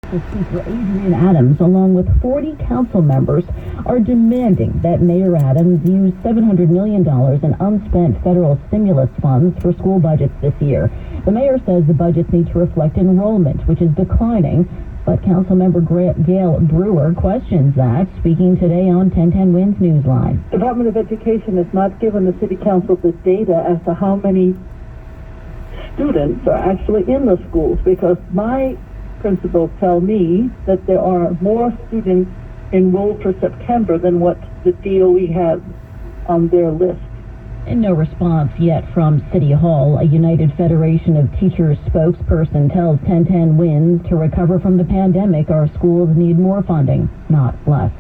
Speaker Adrian Adams, along with 40 council members, are demanding that Mayor Adams use $700 million in unspent federal stimulus funds for school budgets this year. The mayor says the budgets need to reflect enrollment, which is declining, but Councilmember Gail Brewer questions that, speaking today on 1010 Wins Newsline. Department of Education has not given the City Council the data as to how many students are actually in the schools, because my principals tell me that there are more students enrolled for September than what the DOE has on their list. And no response yet from City Hall. A United Federation of Teachers spokesperson tells 1010 Wins to recover from the pandemic, our schools need more funding, not less.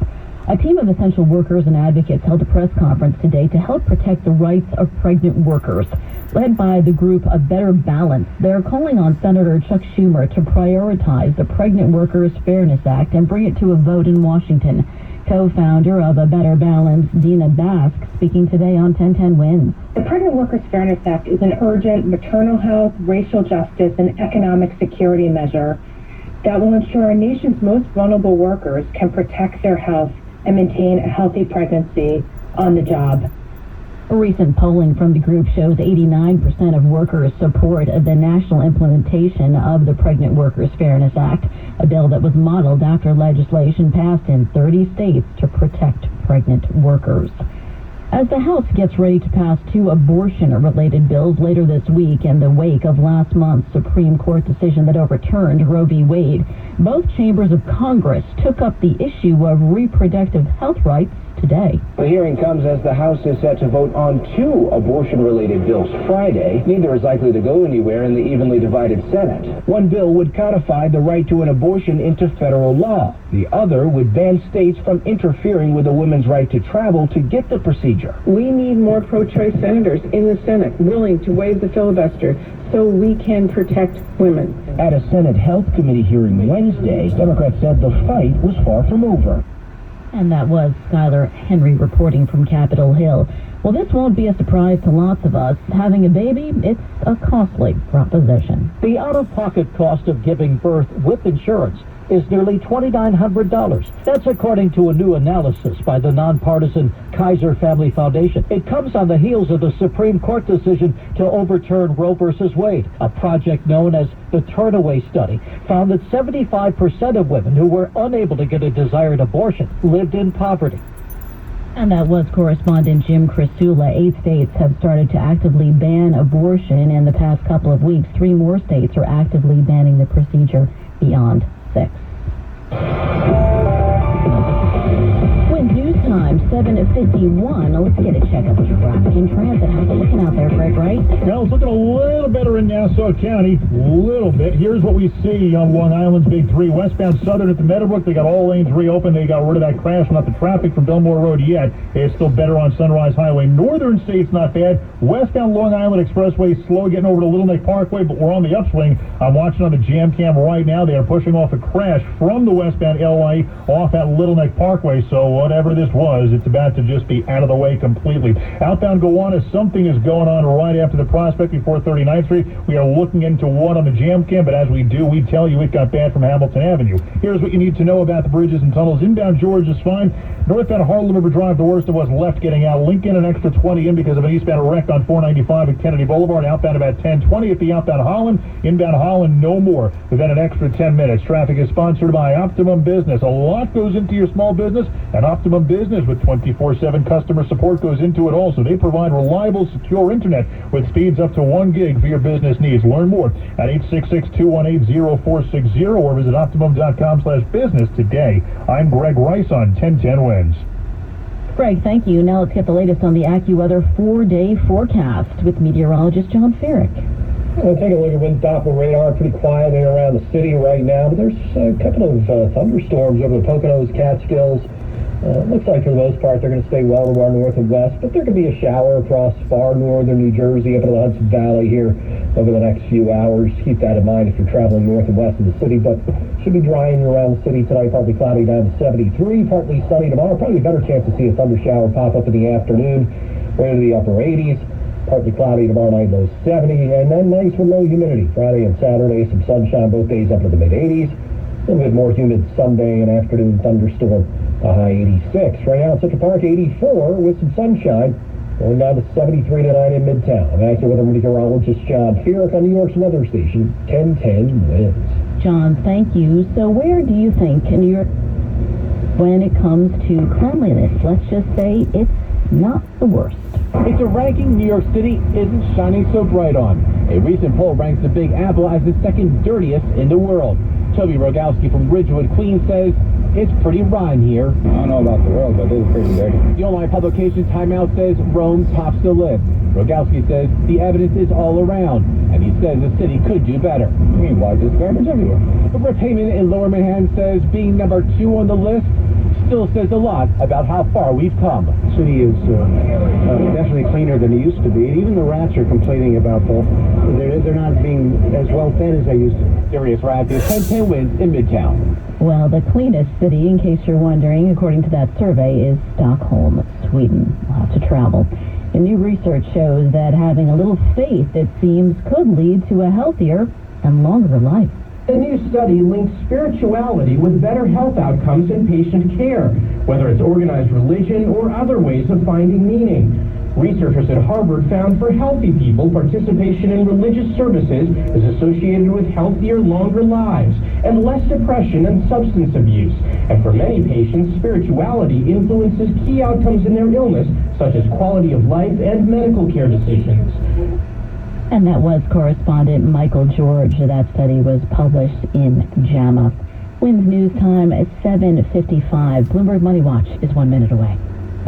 A team of essential workers and advocates held a press conference today to help protect the rights of pregnant workers. Led by the group A Better Balance, they're calling on Senator Chuck Schumer to prioritize the Pregnant Workers Fairness Act and bring it to a vote in Washington. Co-founder of A Better Balance, Dina Bask, speaking today on 1010 Wins. The Pregnant Workers Fairness Act is an urgent maternal health, racial justice, and economic security measure that will ensure our nation's most vulnerable workers can protect their health and maintain a healthy pregnancy on the job. A recent polling from the group shows 89% of workers support the national implementation of the Pregnant Workers Fairness Act, a bill that was modeled after legislation passed in 30 states to protect pregnant workers. As the House gets ready to pass two abortion-related bills later this week in the wake of last month's Supreme Court decision that overturned Roe v. Wade, both chambers of Congress took up the issue of reproductive health rights today. The hearing comes as the House is set to vote on two abortion-related bills Friday. Neither is likely to go anywhere in the evenly divided Senate. One bill would codify the right to an abortion into federal law. The other would ban states from interfering with a woman's right to travel to get the procedure. We need more pro-choice senators in the Senate willing to waive the filibuster so we can protect women. At a Senate Health Committee hearing Wednesday, Democrats said the fight was far from over. And that was Skylar Henry reporting from Capitol Hill. Well, this won't be a surprise to lots of us. Having a baby, it's a costly proposition. The out-of-pocket cost of giving birth with insurance is nearly $2,900. That's according to a new analysis by the nonpartisan Kaiser Family Foundation. It comes on the heels of the Supreme Court decision to overturn Roe v. Wade. A project known as the Turnaway Study found that 75% of women who were unable to get a desired abortion lived in poverty. And that was correspondent Jim Crisula. 8 states have started to actively ban abortion in the past couple of weeks. 3 more states are actively banning the procedure beyond 6. When news time, 7:51. Let's get a check of traffic and transit. How's it looking out there, Greg, right? Well, it's looking a little better in Nassau County. A little bit. Here's what we see on Long Island's Big 3. Westbound Southern at the Meadowbrook, they got all lanes reopened. They got rid of that crash. Not the traffic from Belmore Road yet. It's still better on Sunrise Highway. Northern State's not bad. Westbound Long Island Expressway slow getting over to Little Neck Parkway, but we're on the upswing. I'm watching on the jam cam right now. They are pushing off a crash from the westbound LA off at Little Neck Parkway. So whatever this was, it's about to just be out of the way completely. Outbound Gowanus, something is going on right after the Prospect before 39th Street. We are looking into one on the jam cam, but as we do, we tell you it got bad from Hamilton Avenue. Here's what you need to know about the bridges and tunnels. Inbound George is fine. Northbound Harlem River Drive, the worst it was left getting out. Lincoln an extra 20 in because of an eastbound wreck on 495 at Kennedy Boulevard. Outbound about 10:20 at the outbound Holland. Inbound Holland, no more within an extra 10 minutes. Traffic is sponsored by Optimum Business. A lot goes into your small business, and Optimum Business with 24/7 customer support goes into it also. They provide reliable, secure internet with speeds up to 1 gig for your business needs. Learn more at 866-218-0460 or visit optimum.com/business today. I'm Greg Rice on 1010 Wins. Greg, thank you. Now let's get the latest on the AccuWeather 4-day forecast with meteorologist John Ferrick. We'll take a look at wind Doppler radar. Pretty quiet in around the city right now, but there's a couple of thunderstorms over the Poconos, Catskills. Looks like for the most part they're going to stay well to our north and west, but there could be a shower across far northern New Jersey up into the Hudson Valley here over the next few hours. Keep that in mind if you're traveling north and west of the city, but should be drying around the city tonight. Partly cloudy down to 73, partly sunny tomorrow. Probably a better chance to see a thunder shower pop up in the afternoon. Way to the upper 80s. Partly cloudy tomorrow night, low 70, and then nice with low humidity. Friday and Saturday, some sunshine both days up to the mid-80s. A little bit more humid Sunday and afternoon thunderstorm. A high 86. Right now in Central Park, 84 with some sunshine. Going down to 73 tonight in Midtown. Back to weather meteorologist John Feerick on New York's weather station, 1010 winds. John, thank you. So where do you think New York, when it comes to cleanliness, let's just say it's not the worst? It's a ranking New York City isn't shining so bright on. A recent poll ranks the Big Apple as the second dirtiest in the world. Toby Rogowski from Ridgewood, Queens says it's pretty rotten here. I don't know about the world, but it's pretty dirty. The online publication Time Out says Rome tops the list. Rogowski says the evidence is all around, and he says the city could do better. I mean, why there's garbage everywhere? But Rip Heyman in Lower Manhattan says being number 2 on the list still says a lot about how far we've come. The city is definitely cleaner than it used to be. And even the rats are complaining about they're not being as well fed as they used to. Serious Rats is 1010 wins in Midtown. Well, the cleanest city, in case you're wondering, according to that survey, is Stockholm, Sweden. We'll have to travel. The new research shows that having a little faith, it seems, could lead to a healthier and longer life. A new study links spirituality with better health outcomes in patient care, whether it's organized religion or other ways of finding meaning. Researchers at Harvard found for healthy people, participation in religious services is associated with healthier, longer lives and less depression and substance abuse. And for many patients, spirituality influences key outcomes in their illness, such as quality of life and medical care decisions. And that was correspondent Michael George. That study was published in JAMA. Winds News Time at 7:55. Bloomberg Money Watch is 1 minute away.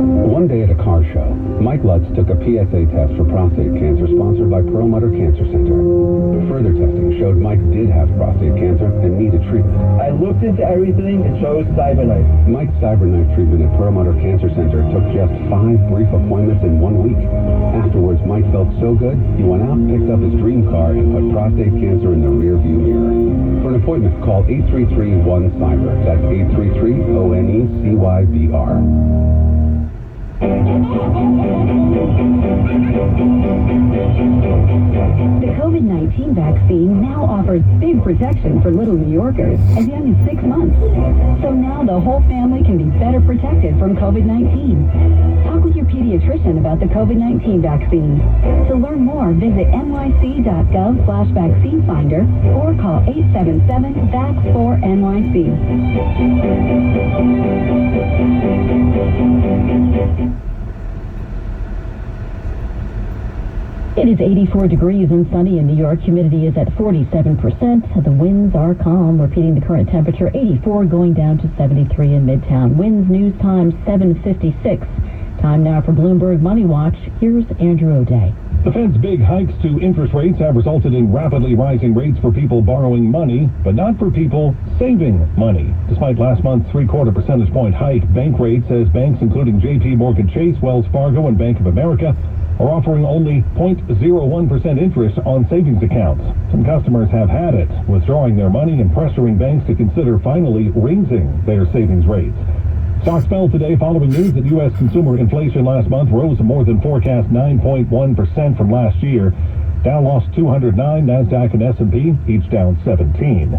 One day at a car show, Mike Lutz took a PSA test for prostate cancer sponsored by Perlmutter Cancer Center. Further testing showed Mike did have prostate cancer and needed treatment. I looked into everything and chose CyberKnife. Mike's CyberKnife treatment at Perlmutter Cancer Center took just 5 brief appointments in 1 week. Afterwards, Mike felt so good, he went out, picked up his dream car, and put prostate cancer in the rearview mirror. For an appointment, call 833-1-CYBER. That's 833-ONECYBR. The COVID-19 vaccine now offers big protection for little New Yorkers as young as 6 months. So now the whole family can be better protected from COVID-19. Talk with your pediatrician about the COVID-19 vaccine. To learn more, visit nyc.gov/vaccine finder or call 877-VAX4NYC. It is 84 degrees and sunny in New York. Humidity is at 47%. The winds are calm. Repeating the current temperature, 84 going down to 73 in Midtown. Winds News Time 7:56. Time now for Bloomberg Money Watch. Here's Andrew O'Day. The Fed's big hikes to interest rates have resulted in rapidly rising rates for people borrowing money, but not for people saving money. Despite last month's 0.75 percentage point hike, bank rates as banks including JP Morgan Chase, Wells Fargo, and Bank of America are offering only 0.01% interest on savings accounts. Some customers have had it, withdrawing their money and pressuring banks to consider finally raising their savings rates. Stocks fell today following news that U.S. consumer inflation last month rose to more than forecast 9.1% from last year. Dow lost 209, NASDAQ and S&P each down 17.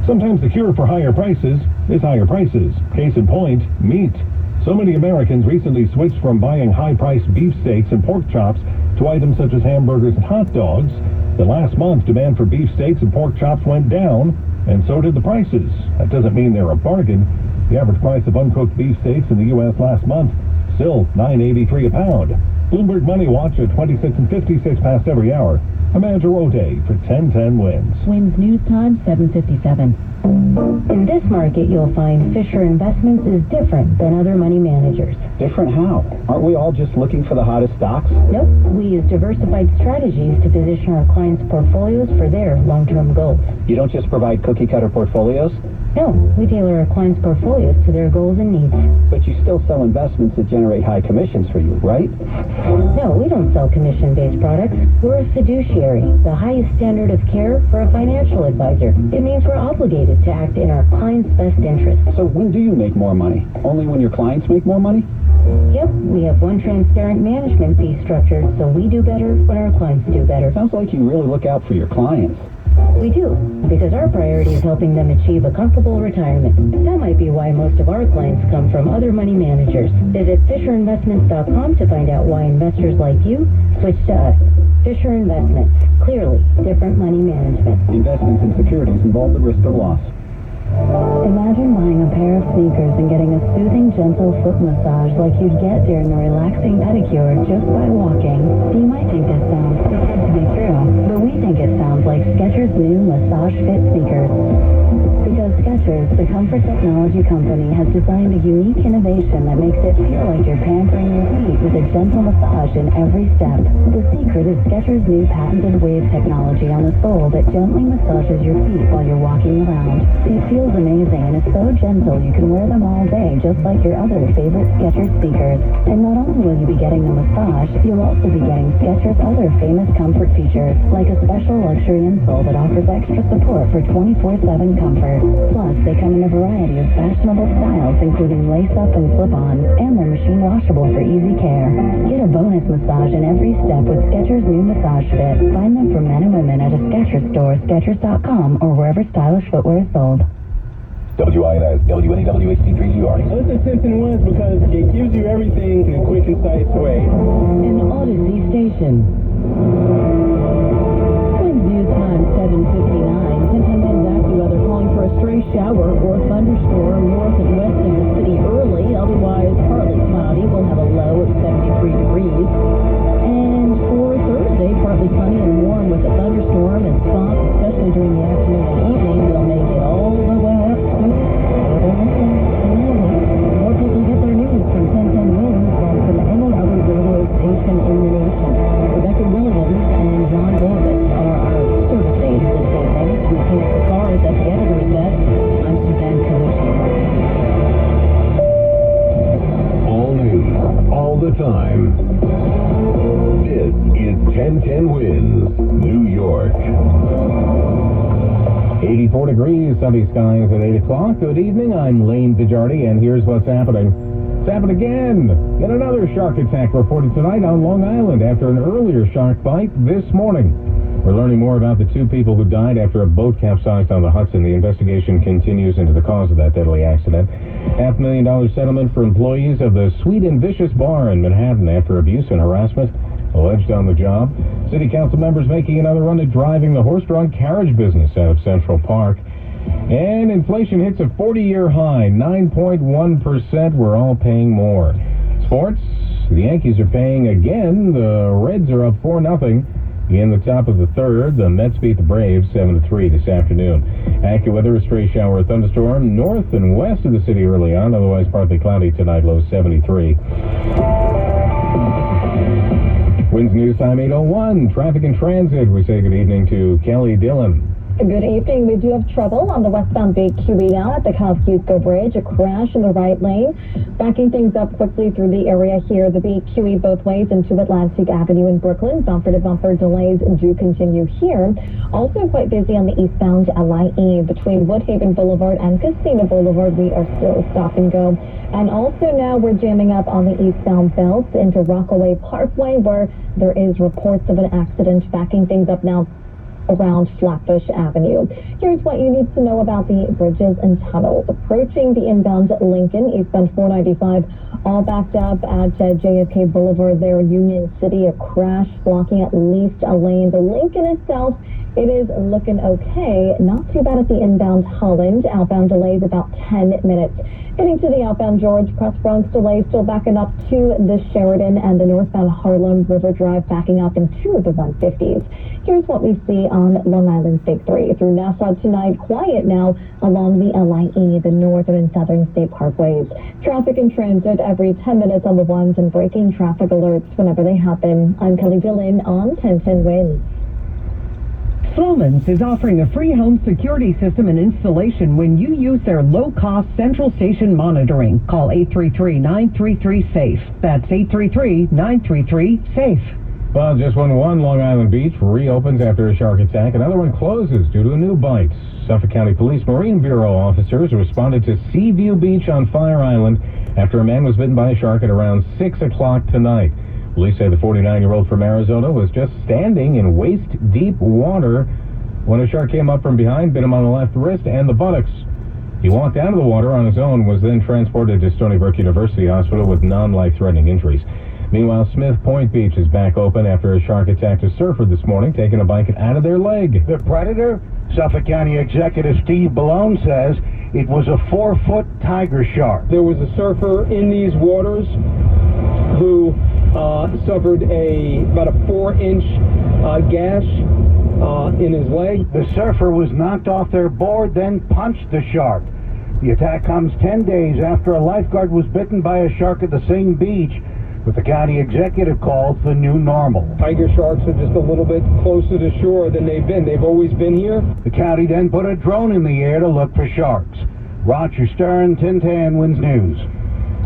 Sometimes the cure for higher prices is higher prices. Case in point, meat. So many Americans recently switched from buying high-priced beef steaks and pork chops to items such as hamburgers and hot dogs. That last month, demand for beef steaks and pork chops went down, and so did the prices. That doesn't mean they're a bargain. The average price of uncooked beef steaks in the U.S. last month, still $9.83 a pound. Bloomberg Money Watch at 26 and 56 past every hour. I'm Andrew O'Day for 1010 Winds. Winds News Time 7:57. In this market, you'll find Fisher Investments is different than other money managers. Different how? Aren't we all just looking for the hottest stocks? Nope. We use diversified strategies to position our clients' portfolios for their long-term goals. You don't just provide cookie-cutter portfolios? No, we tailor our clients' portfolios to their goals and needs. But you still sell investments that generate high commissions for you, right? No, we don't sell commission-based products. We're a fiduciary, the highest standard of care for a financial advisor. It means we're obligated to act in our clients' best interest. So when do you make more money? Only when your clients make more money? Yep, we have one transparent management fee structure, so we do better when our clients do better. Sounds like you really look out for your clients. We do, because our priority is helping them achieve a comfortable retirement. That might be why most of our clients come from other money managers. Visit FisherInvestments.com to find out why investors like you switch to us. Fisher Investments. Clearly, different money management. Investments in securities involve the risk of loss. Imagine buying a pair of sneakers and getting a soothing, gentle foot massage like you'd get during a relaxing pedicure just by walking. You might think this sounds too good to be true, but we think it sounds like Skechers' new Massage Fit sneakers. Because Skechers, the comfort technology company, has designed a unique innovation that makes it feel like you're pampering your feet with a gentle massage in every step. The secret is Skechers' new patented wave technology on the sole that gently massages your feet while you're walking around. It feels amazing and it's so gentle you can wear them all day just like your other favorite Skechers sneakers. And not only will you be getting the massage, you'll also be getting Skechers' other famous comfort features, like a special luxury insole that offers extra support for 24/7 comfort. Plus, they come in a variety of fashionable styles, including lace-up and slip-on, and they're machine washable for easy care. Get a bonus massage in every step with Skechers' new Massage Fit. Find them for men and women at a Skechers store, Skechers.com, or wherever stylish footwear is sold. WINS, WNEWHD3GR. Listen to Simpson Woods because it gives you everything in a quick, concise way. An Odyssey station. Winds News Time 7:59. 10 winds AccuWeather calling for a stray shower or thunderstorm north and west of the city early. Otherwise, partly cloudy. We'll have a low of 73 degrees. And for Thursday, partly sunny and warm with a thunderstorm and spots, especially during the afternoon and evening. We'll make it all the way up to more people get their news from 1010 Winds than from any other radio station in the nation. Rebecca Williams and John Davis are our service aides this evening. We connect the cars at the editor's desk. I'm Suzanne Kalushi. All news, all the time. This is 1010 Winds, New York. 84 degrees, sunny skies at 8 o'clock. Good evening, I'm Lane Dejarty, and here's what's happening. It's happened again. Yet another shark attack reported tonight on Long Island after an earlier shark bite this morning. We're learning more about the two people who died after a boat capsized on the Hudson. The investigation continues into the cause of that deadly accident. $500,000 settlement for employees of the Sweet and Vicious Bar in Manhattan after abuse and harassment alleged on the job. City council members making another run at driving the horse-drawn carriage business out of Central Park. And inflation hits a 40-year high, 9.1%. We're all paying more. Sports, the Yankees are paying again. The Reds are up 4-0. In the top of the third, the Mets beat the Braves 7-3 this afternoon. AccuWeather, a stray shower or thunderstorm north and west of the city early on, otherwise partly cloudy tonight, low 73. Winds News Time 8:01. Traffic and transit. We say good evening to Kelly Dillon. Good evening. We do have trouble on the westbound BQE now at the Kosciuszko Bridge. A crash in the right lane, backing things up quickly through the area here. The BQE both ways into Atlantic Avenue in Brooklyn. Bumper-to-bumper delays do continue here. Also quite busy on the eastbound LIE between Woodhaven Boulevard and Casino Boulevard. We are still stop and go. And also now we're jamming up on the eastbound belt into Rockaway Parkway, where there is reports of an accident, backing things up now around Flatbush Avenue. Here's what you need to know about the bridges and tunnels. Approaching the inbound Lincoln, eastbound 495, all backed up at JFK Boulevard there in Union City. A crash blocking at least a lane. The Lincoln itself, it is looking okay. Not too bad at the inbound Holland. Outbound delays about 10 minutes. Getting to the outbound George Press Bronx delays still backing up to the Sheridan, and the northbound Harlem River Drive backing up into the 150s. Here's what we see on Long Island's Big 3. Through Nassau tonight, quiet now along the LIE, the northern and southern state parkways. Traffic and transit every 10 minutes on the ones and breaking traffic alerts whenever they happen. I'm Kelly Dillon on 1010 Winds. Sloman's is offering a free home security system and installation when you use their low-cost central station monitoring. Call 833-933-SAFE. That's 833-933-SAFE. Well, just one Long Island Beach reopens after a shark attack. Another one closes due to a new bite. Suffolk County Police Marine Bureau officers responded to Seaview Beach on Fire Island after a man was bitten by a shark at around 6 o'clock tonight. Police say the 49-year-old from Arizona was just standing in waist-deep water when a shark came up from behind, bit him on the left wrist and the buttocks. He walked out of the water on his own, was then transported to Stony Brook University Hospital with non-life-threatening injuries. Meanwhile, Smith Point Beach is back open after a shark attacked a surfer this morning, taking a bite out of their leg. The predator? Suffolk County Executive Steve Ballone says it was a 4-foot tiger shark. There was a surfer in these waters who suffered about a 4-inch gash in his leg. The surfer was knocked off their board, then punched the shark. The attack comes 10 days after a lifeguard was bitten by a shark at the same beach, what the county executive calls the new normal. Tiger sharks are just a little bit closer to shore than they've been. They've always been here. The county then put a drone in the air to look for sharks. Roger Stern, 1010 Wins News.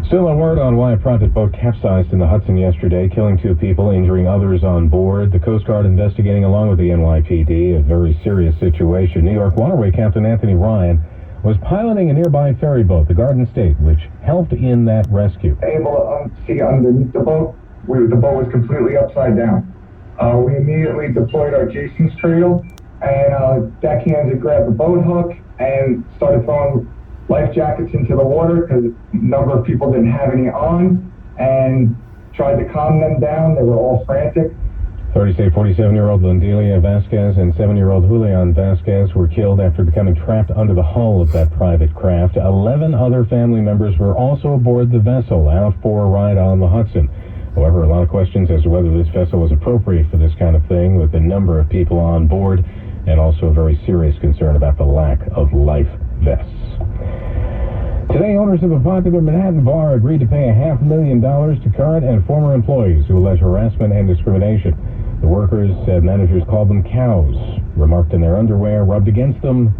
Still no word on why a private boat capsized in the Hudson yesterday, killing 2 people, injuring others on board. The Coast Guard investigating along with the NYPD a very serious situation. New York Waterway Captain Anthony Ryan was piloting a nearby ferry boat, the Garden State, which helped in that rescue. Able to see underneath the boat. The boat was completely upside down. We immediately deployed our Jason's cradle, and deckhands had grabbed the boat hook and started throwing life jackets into the water because a number of people didn't have any on, and tried to calm them down. They were all frantic. 47-year-old Lindelia Vasquez and 7-year-old Julian Vasquez were killed after becoming trapped under the hull of that private craft. 11 other family members were also aboard the vessel, out for a ride on the Hudson. However, a lot of questions as to whether this vessel was appropriate for this kind of thing, with the number of people on board, and also a very serious concern about the lack of life vests. Today, owners of a popular Manhattan bar agreed to pay $500,000 to current and former employees who allege harassment and discrimination. The workers said managers called them cows, remarked in their underwear, rubbed against them,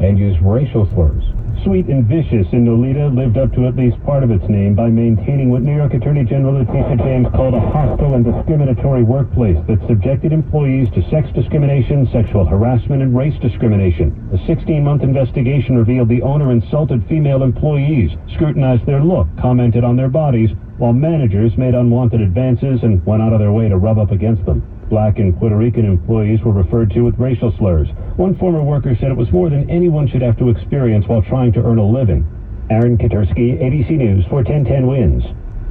and used racial slurs. Sweet and Vicious in Nolita lived up to at least part of its name by maintaining what New York Attorney General Letitia James called a hostile and discriminatory workplace that subjected employees to sex discrimination, sexual harassment, and race discrimination. A 16-month investigation revealed the owner insulted female employees, scrutinized their look, commented on their bodies, while managers made unwanted advances and went out of their way to rub up against them. Black and Puerto Rican employees were referred to with racial slurs. One former worker said it was more than anyone should have to experience while trying to earn a living. Aaron Katursky, ABC News for 1010 Wins.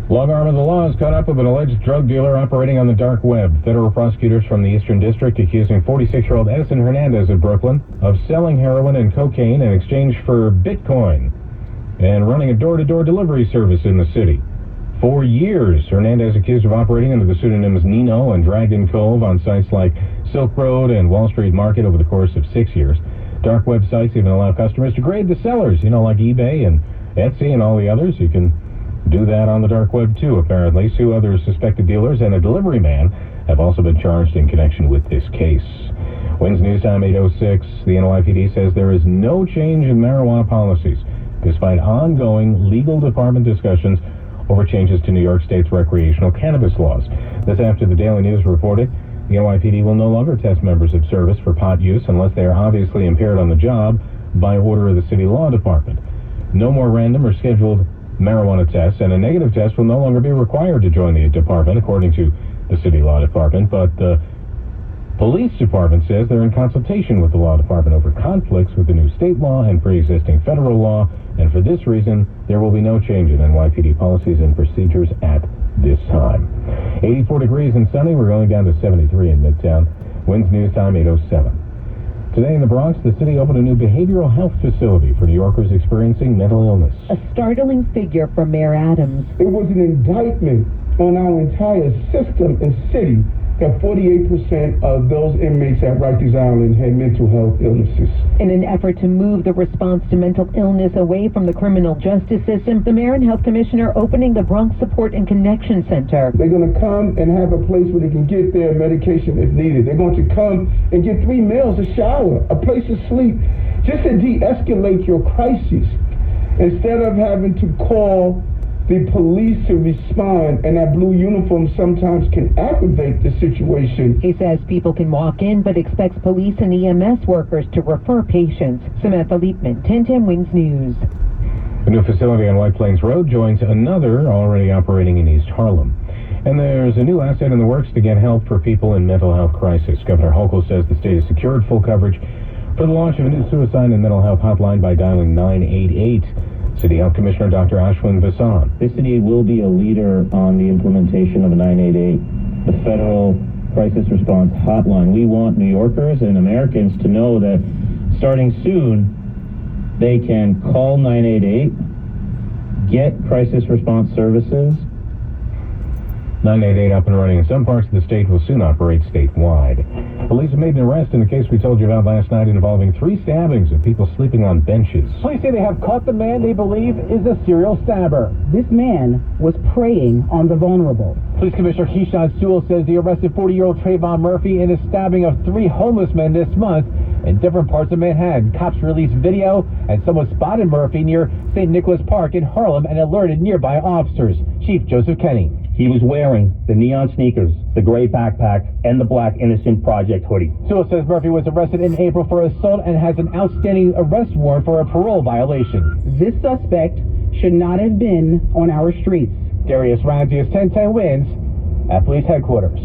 Long arm of the law is caught up with an alleged drug dealer operating on the dark web. Federal prosecutors from the Eastern District accusing 46-year-old Edison Hernandez of Brooklyn of selling heroin and cocaine in exchange for Bitcoin and running a door-to-door delivery service in the city. For years, Hernandez accused of operating under the pseudonyms Nino and Dragon Cove on sites like Silk Road and Wall Street Market over the course of 6 years. Dark websites even allow customers to grade the sellers, like eBay and Etsy and all the others. You can do that on the dark web too, apparently. 2 other suspected dealers and a delivery man have also been charged in connection with this case. Wins News Time 8:06. The NYPD says there is no change in marijuana policies, despite ongoing legal department discussions over changes to New York State's recreational cannabis laws. This after the Daily News reported the NYPD will no longer test members of service for pot use unless they are obviously impaired on the job by order of the city law department. No more random or scheduled marijuana tests, and a negative test will no longer be required to join the department, according to the city law department. But the police department says they're in consultation with the law department over conflicts with the new state law and pre-existing federal law, and for this reason, there will be no change in NYPD policies and procedures at this time. 84 degrees and sunny. We're going down to 73 in Midtown. Wins News Time 8:07. Today in the Bronx, the city opened a new behavioral health facility for New Yorkers experiencing mental illness. A startling figure from Mayor Adams. It was an indictment on our entire system and city that 48% of those inmates at Rikers Island had mental health illnesses. In an effort to move the response to mental illness away from the criminal justice system, the Mayor and Health Commissioner opening the Bronx Support and Connection Center. They're going to come and have a place where they can get their medication if needed. They're going to come and get 3 meals, a shower, a place to sleep, just to de-escalate your crises. Instead of having to call the police to respond, and that blue uniform sometimes can aggravate the situation. He says people can walk in, but expects police and EMS workers to refer patients. Samantha Liepman, 1010 Wings News. The new facility on White Plains Road joins another already operating in East Harlem. And there's a new asset in the works to get help for people in mental health crisis. Governor Hochul says the state has secured full coverage for the launch of a new suicide and mental health hotline by dialing 988. City Health Commissioner Dr. Ashwin Vasan. The city will be a leader on the implementation of 988, the federal crisis response hotline. We want New Yorkers and Americans to know that starting soon, they can call 988, get crisis response services. 988 up and running in some parts of the state, will soon operate statewide. Police have made an arrest in the case we told you about last night involving 3 stabbings of people sleeping on benches. Police say they have caught the man they believe is a serial stabber. This man was preying on the vulnerable. Police Commissioner Keyshawn Sewell says they arrested 40-year-old Trayvon Murphy in a stabbing of 3 homeless men this month in different parts of Manhattan. Cops released video, and someone spotted Murphy near St. Nicholas Park in Harlem and alerted nearby officers. Chief Joseph Kenny. He was wearing the neon sneakers, the gray backpack, and the black Innocent Project hoodie. Sewell says Murphy was arrested in April for assault and has an outstanding arrest warrant for a parole violation. This suspect should not have been on our streets. Darius Ramsey is 1010 Wins at police headquarters.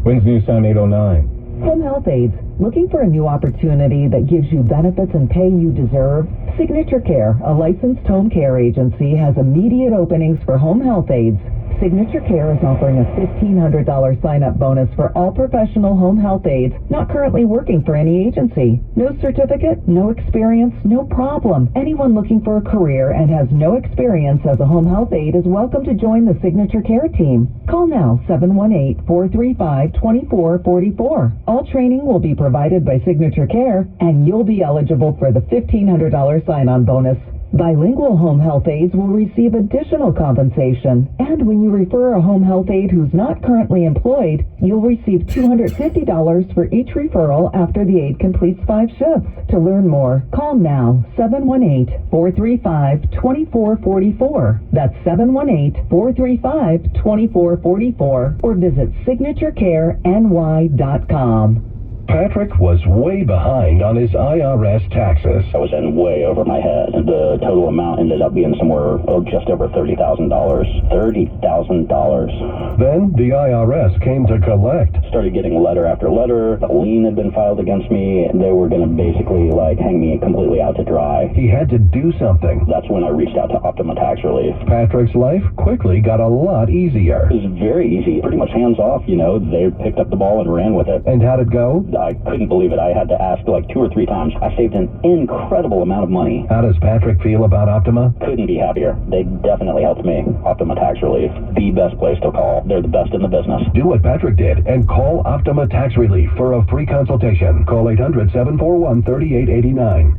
Wins News Time 809. Home Health Aides, looking for a new opportunity that gives you benefits and pay you deserve? Signature Care, a licensed home care agency, has immediate openings for home health aides. Signature Care is offering a $1,500 sign-up bonus for all professional home health aides not currently working for any agency. No certificate, no experience, no problem. Anyone looking for a career and has no experience as a home health aide is welcome to join the Signature Care team. Call now, 718-435-2444. All training will be provided by Signature Care, and you'll be eligible for the $1,500 sign-on bonus. Bilingual home health aides will receive additional compensation. And when you refer a home health aide who's not currently employed, you'll receive $250 for each referral after the aide completes 5 shifts. To learn more, call now, 718-435-2444. That's 718-435-2444, or visit signaturecareny.com. Patrick was way behind on his IRS taxes. I was in way over my head. The total amount ended up being somewhere, just over $30,000. $30,000. Then the IRS came to collect. Started getting letter after letter. A lien had been filed against me, and they were going to basically hang me completely out to dry. He had to do something. That's when I reached out to Optima Tax Relief. Patrick's life quickly got a lot easier. It was very easy, pretty much hands off. They picked up the ball and ran with it. And how'd it go? I couldn't believe it. I had to ask 2 or 3 times. I saved an incredible amount of money. How does Patrick feel about Optima? Couldn't be happier. They definitely helped me. Optima Tax Relief, the best place to call. They're the best in the business. Do what Patrick did and call Optima Tax Relief for a free consultation. Call 800-741-3889.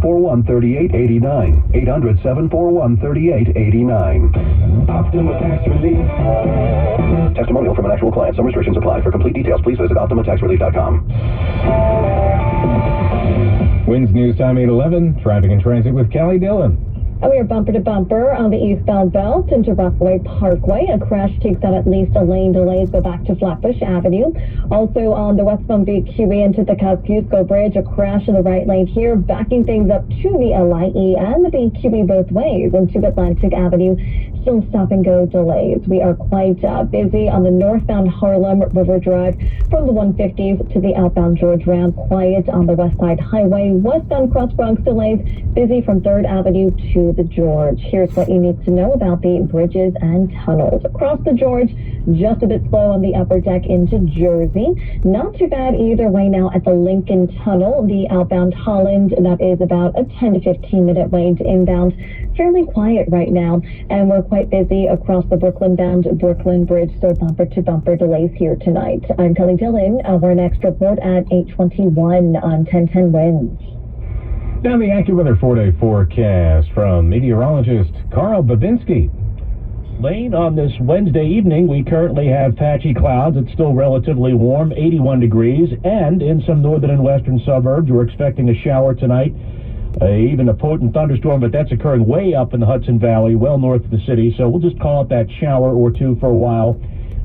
800-741-3889. 800-741-3889. Optima Tax Relief. Testimonial from an actual client. Some restrictions apply. For complete details, please visit OptimaTaxRelief.com. Wins News Time 811. Traffic and Transit with Kelly Dillon. We are bumper to bumper on the eastbound belt into Rockaway Parkway. A crash takes out at least a lane. Delays go back to Flatbush Avenue. Also on the westbound BQE into the Kosciuszko Bridge, a crash in the right lane here, backing things up to the LIE and the BQE both ways into Atlantic Avenue. Still stop-and-go delays. We are quite busy on the northbound Harlem River Drive from the 150s to the outbound George Ramp. Quiet on the West Side Highway. Westbound Cross Bronx delays. Busy from 3rd Avenue to the George. Here's what you need to know about the bridges and tunnels. Across the George, just a bit slow on the upper deck into Jersey. Not too bad either way now at the Lincoln Tunnel. The outbound Holland, that is about a 10 to 15 minute wait inbound. Fairly quiet right now, and we're quite busy across the Brooklyn-bound Brooklyn Bridge, so bumper-to-bumper delays here tonight. I'm Kelly Dillon. Our next report at 8:21 on 1010 Wins. Now the AccuWeather 4-day forecast from meteorologist Carl Babinski. Lane, on this Wednesday evening, we currently have patchy clouds. It's still relatively warm, 81 degrees, and in some northern and western suburbs, we're expecting a shower tonight. Even a potent thunderstorm, but that's occurring way up in the Hudson Valley, well north of the city, so we'll just call it that shower or two for a while.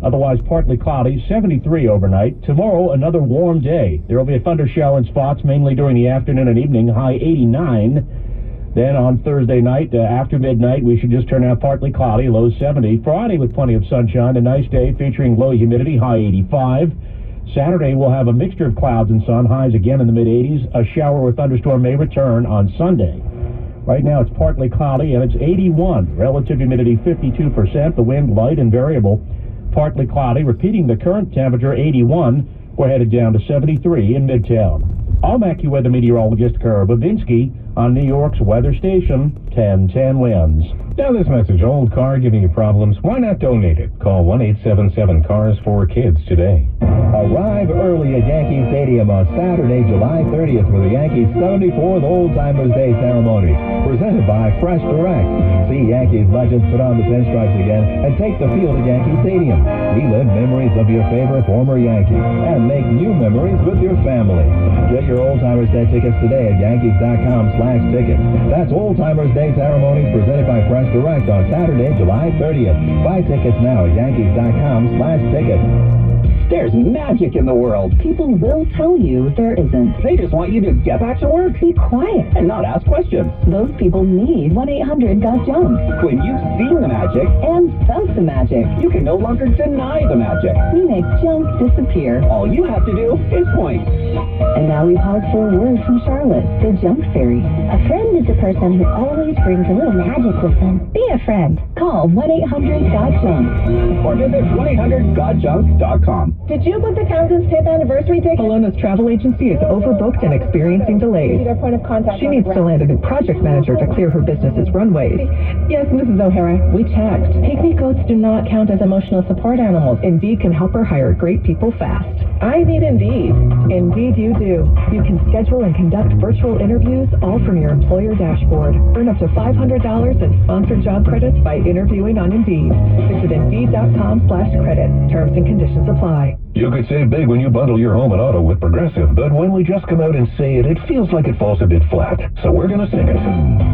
Otherwise, partly cloudy, 73 overnight. Tomorrow, another warm day. There will be a thunder shower in spots, mainly during the afternoon and evening, high 89. Then on Thursday night, after midnight, we should just turn out partly cloudy, low 70. Friday with plenty of sunshine, a nice day featuring low humidity, high 85. Saturday, we'll have a mixture of clouds and sun, highs again in the mid-80s. A shower or thunderstorm may return on Sunday. Right now, it's partly cloudy, and it's 81. Relative humidity, 52%. The wind, light and variable. Partly cloudy, repeating the current temperature, 81. We're headed down to 73 in Midtown. I'm AccuWeather meteorologist Kara Babinski on New York's weather station, 1010 Winds. Now this message, old car giving you problems, why not donate it? Call 1-877-CARS-4-KIDS today. Arrive early at Yankee Stadium on Saturday, July 30th for the Yankees' 74th Old Timers Day ceremony, presented by Fresh Direct. See Yankees legends put on the pinstripes again and take the field at Yankee Stadium. Relive memories of your favorite former Yankees and make new memories with your family. Get your Old Timers Day tickets today at Yankees.com/tickets. That's Old Timers Day ceremonies presented by Fresh Direct on Saturday, July 30th. Buy tickets now at Yankees.com/tickets. There's magic in the world. People will tell you there isn't. They just want you to get back to work. Be quiet. And not ask questions. Those people need 1-800-GOT-JUNK. When you've seen the magic and felt the magic, you can no longer deny the magic. We make junk disappear. All you have to do is point. And now we pause for a word from Charlotte, the Junk Fairy. A friend is a person who always brings a little magic with them. Be a friend. Call 1-800-GOT-JUNK. Or visit 1-800-GOT-JUNK.com. Did you book the Townsend's 10th anniversary ticket? Alona's travel agency is overbooked and experiencing delays. Their point of contact. She needs to land a new project manager to clear her business's runways. Yes, Mrs. O'Hara. We checked. Pygmy goats do not count as emotional support animals. Indeed can help her hire great people fast. I need Indeed. Indeed you do. You can schedule and conduct virtual interviews all from your employer dashboard. Earn up to $500 in sponsored job credits by interviewing on Indeed. Visit Indeed.com/credit. Terms and conditions apply. You could save big when you bundle your home and auto with Progressive, but when we just come out and say it, it feels like it falls a bit flat. So we're going to sing it.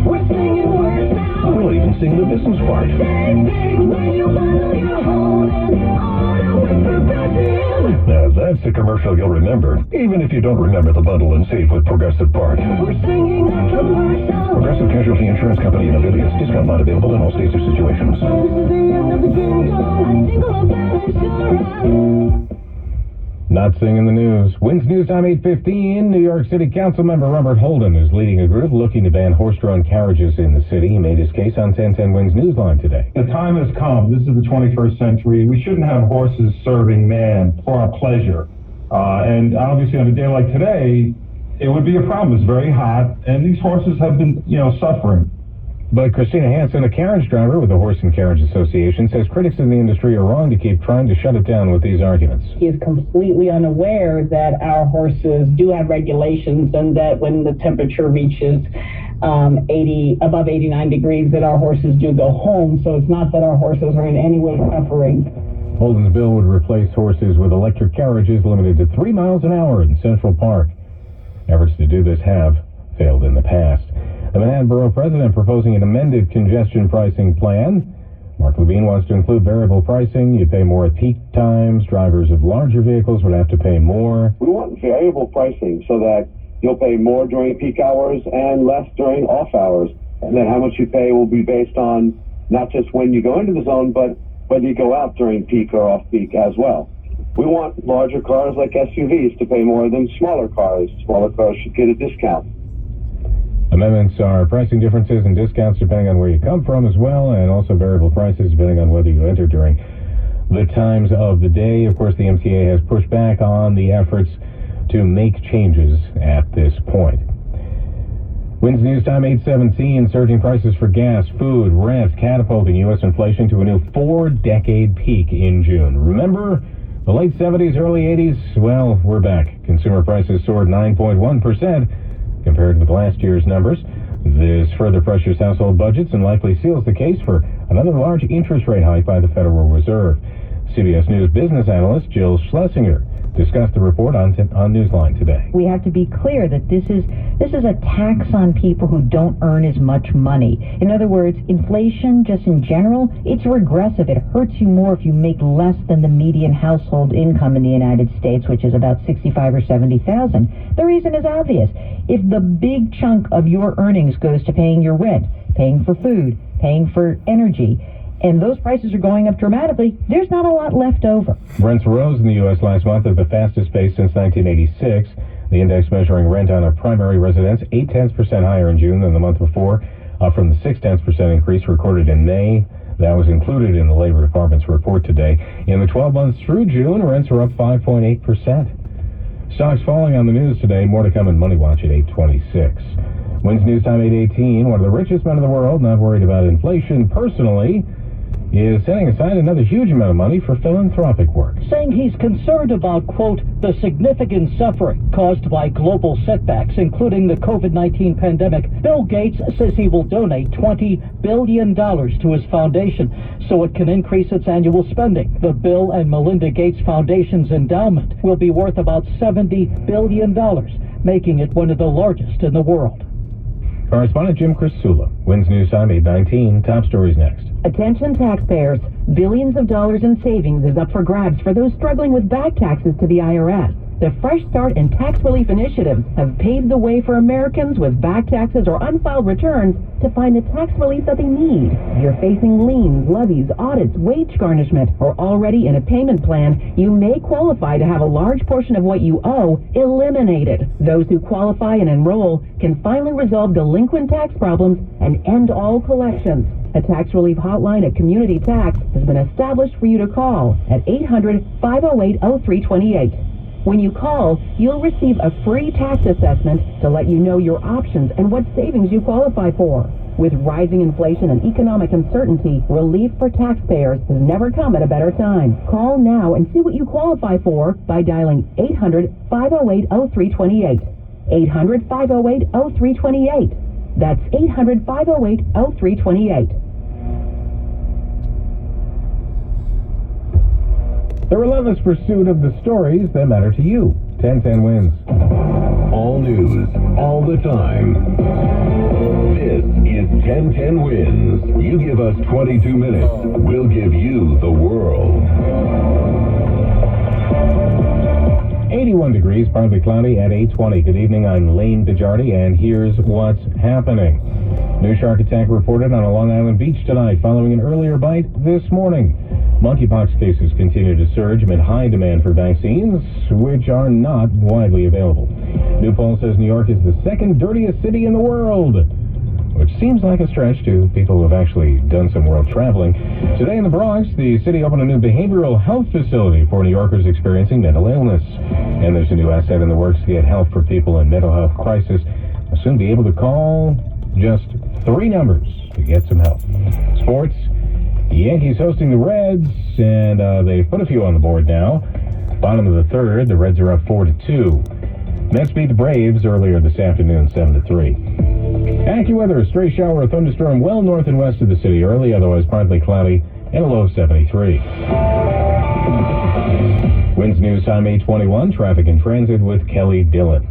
We're singing words now. We'll even sing the business part. Save big when you bundle your home and auto with Progressive. Now that's a commercial you'll remember, even if you don't remember the bundle and save with Progressive part. We're singing a commercial. Progressive Casualty Insurance Company and affiliates. Discount not available in all states or situations. This is the end of the jingle. A jingle about insurance. Not singing the news. Winds News Time 8:15. New York City Council member Robert Holden is leading a group looking to ban horse-drawn carriages in the city. He made his case on 1010 Winds Newsline today. The time has come. This is the 21st century. We shouldn't have horses serving man for our pleasure. And obviously on a day like today, it would be a problem. It's very hot, and these horses have been, suffering. But Christina Hansen, a carriage driver with the Horse and Carriage Association, says critics in the industry are wrong to keep trying to shut it down with these arguments. He is completely unaware that our horses do have regulations and that when the temperature reaches above 89 degrees, that our horses do go home. So it's not that our horses are in any way suffering. Holden's bill would replace horses with electric carriages limited to 3 miles an hour in Central Park. Efforts to do this have failed in the past. The Manhattan Borough President proposing an amended congestion pricing plan. Mark Levine wants to include variable pricing. You pay more at peak times. Drivers of larger vehicles would have to pay more. We want variable pricing so that you'll pay more during peak hours and less during off hours. And then how much you pay will be based on not just when you go into the zone, but whether you go out during peak or off peak as well. We want larger cars like SUVs to pay more than smaller cars. Smaller cars should get a discount. Amendments are pricing differences and discounts depending on where you come from as well, and also variable prices depending on whether you enter during the times of the day. Of course, the MTA has pushed back on the efforts to make changes at this point. Winds News Time 8:17, surging prices for gas, food, rent, catapulting U.S. inflation to a new 4-decade peak in June. Remember the late 70s, early 80s? Well, we're back. Consumer prices soared 9.1%. Compared with last year's numbers. This further pressures household budgets and likely seals the case for another large interest rate hike by the Federal Reserve. CBS News business analyst Jill Schlesinger discussed the report on Newsline today. We have to be clear that this is a tax on people who don't earn as much money. In other words, inflation, just in general, it's regressive. It hurts you more if you make less than the median household income in the United States, which is about $65,000 or $70,000. The reason is obvious. If the big chunk of your earnings goes to paying your rent, paying for food, paying for energy, and those prices are going up dramatically, there's not a lot left over. Rents rose in the U.S. last month at the fastest pace since 1986. The index measuring rent on a primary residence 0.8% higher in June than the month before, up from the 0.6% increase recorded in May. That was included in the Labor Department's report today. In the 12 months through June, rents are up 5.8%. Stocks falling on the news today. More to come in Money Watch at 8:26. Wins News Time 8:18. One of the richest men in the world, not worried about inflation personally, is setting aside another huge amount of money for philanthropic work. Saying he's concerned about, quote, the significant suffering caused by global setbacks, including the COVID-19 pandemic. Bill Gates says he will donate $20 billion to his foundation so it can increase its annual spending. The Bill and Melinda Gates Foundation's endowment will be worth about $70 billion, making it one of the largest in the world. Correspondent Jim Crisula, Wins News Time 8:19. Top stories next. Attention taxpayers. Billions of dollars in savings is up for grabs for those struggling with back taxes to the IRS. The Fresh Start and tax relief initiatives have paved the way for Americans with back taxes or unfiled returns to find the tax relief that they need. If you're facing liens, levies, audits, wage garnishment, or already in a payment plan, you may qualify to have a large portion of what you owe eliminated. Those who qualify and enroll can finally resolve delinquent tax problems and end all collections. A tax relief hotline at Community Tax has been established for you to call at 800-508-0328. When you call, you'll receive a free tax assessment to let you know your options and what savings you qualify for. With rising inflation and economic uncertainty, relief for taxpayers has never come at a better time. Call now and see what you qualify for by dialing 800-508-0328. 800-508-0328. That's 800-508-0328. The relentless pursuit of the stories that matter to you. 1010 Wins. All news, all the time. This is 1010 Wins. You give us 22 minutes, we'll give you the world. 81 degrees, partly cloudy at 8:20. Good evening, I'm Lane DeJardy, and here's what's happening. New shark attack reported on a Long Island beach tonight following an earlier bite this morning. Monkeypox cases continue to surge amid high demand for vaccines, which are not widely available. New poll says New York is the second dirtiest city in the world, which seems like a stretch to people who have actually done some world traveling. Today in the Bronx, the city opened a new behavioral health facility for New Yorkers experiencing mental illness. And there's a new asset in the works to get help for people in mental health crisis. We'll soon be able to call just 3 numbers to get some help. Sports. The Yankees hosting the Reds, and they've put a few on the board now. Bottom of the third, the Reds are up 4-2. Mets beat the Braves earlier this afternoon, 7-3. AccuWeather, a stray shower or thunderstorm well north and west of the city early, otherwise partly cloudy, and a low of 73. Winds News Time 8:21, traffic and transit with Kelly Dillon.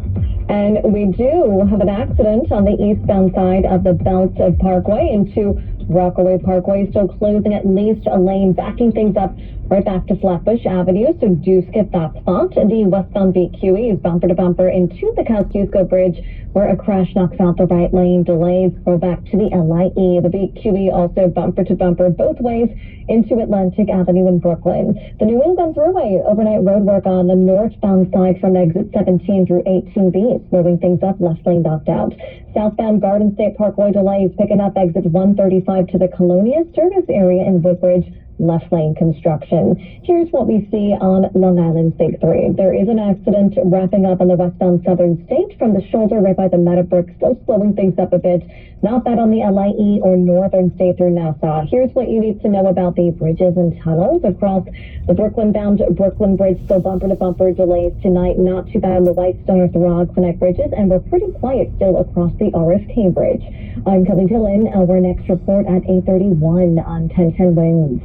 And we do have an accident on the eastbound side of the Belt of Parkway into Rockaway Parkway, still closing at least a lane, backing things up right back to Flatbush Avenue, so do skip that spot. The westbound BQE is bumper to bumper into the Kosciuszko Bridge, where a crash knocks out the right lane. Delays go back to the LIE. The BQE also bumper to bumper both ways into Atlantic Avenue in Brooklyn. The New England Thruway, overnight road work on the northbound side from exit 17 through 18B, moving things up, left lane knocked out. Southbound Garden State Parkway delays picking up exit 135 to the Colonia service area in Woodbridge. Left lane construction. Here's what we see on Long Island State 3. There is an accident wrapping up on the westbound Southern State from the shoulder right by the Meadowbrook, still slowing things up a bit. Not bad on the LIE or Northern State through Nassau. Here's what you need to know about the bridges and tunnels across the Brooklyn-bound Brooklyn Bridge. Still bumper-to-bumper delays tonight. Not too bad on the Whitestone or Throg Connect bridges, and we're pretty quiet still across the RFK Bridge. I'm Kelly Dillon. Our next report at 8:31 on 1010 Wins.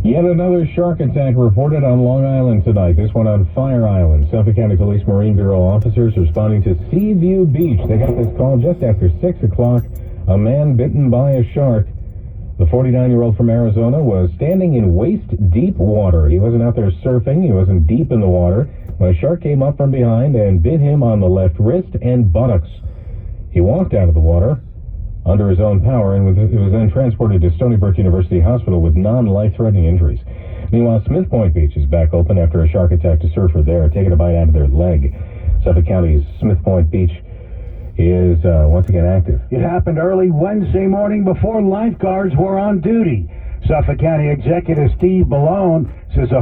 Yet another shark attack reported on Long Island tonight. This one on Fire Island. Suffolk County Police Marine Bureau officers responding to Seaview Beach. They got this call just after 6 o'clock. A man bitten by a shark. The 49-year-old from Arizona was standing in waist-deep water. He wasn't out there surfing. He wasn't deep in the water when a shark came up from behind and bit him on the left wrist and buttocks. He walked out of the water under his own power and was then transported to Stony Brook University Hospital with non-life-threatening injuries. Meanwhile, Smith Point Beach is back open after a shark attacked a surfer there, taking a bite out of their leg. Suffolk County's Smith Point Beach is once again active. It happened early Wednesday morning before lifeguards were on duty. Suffolk County Executive Steve Ballone says a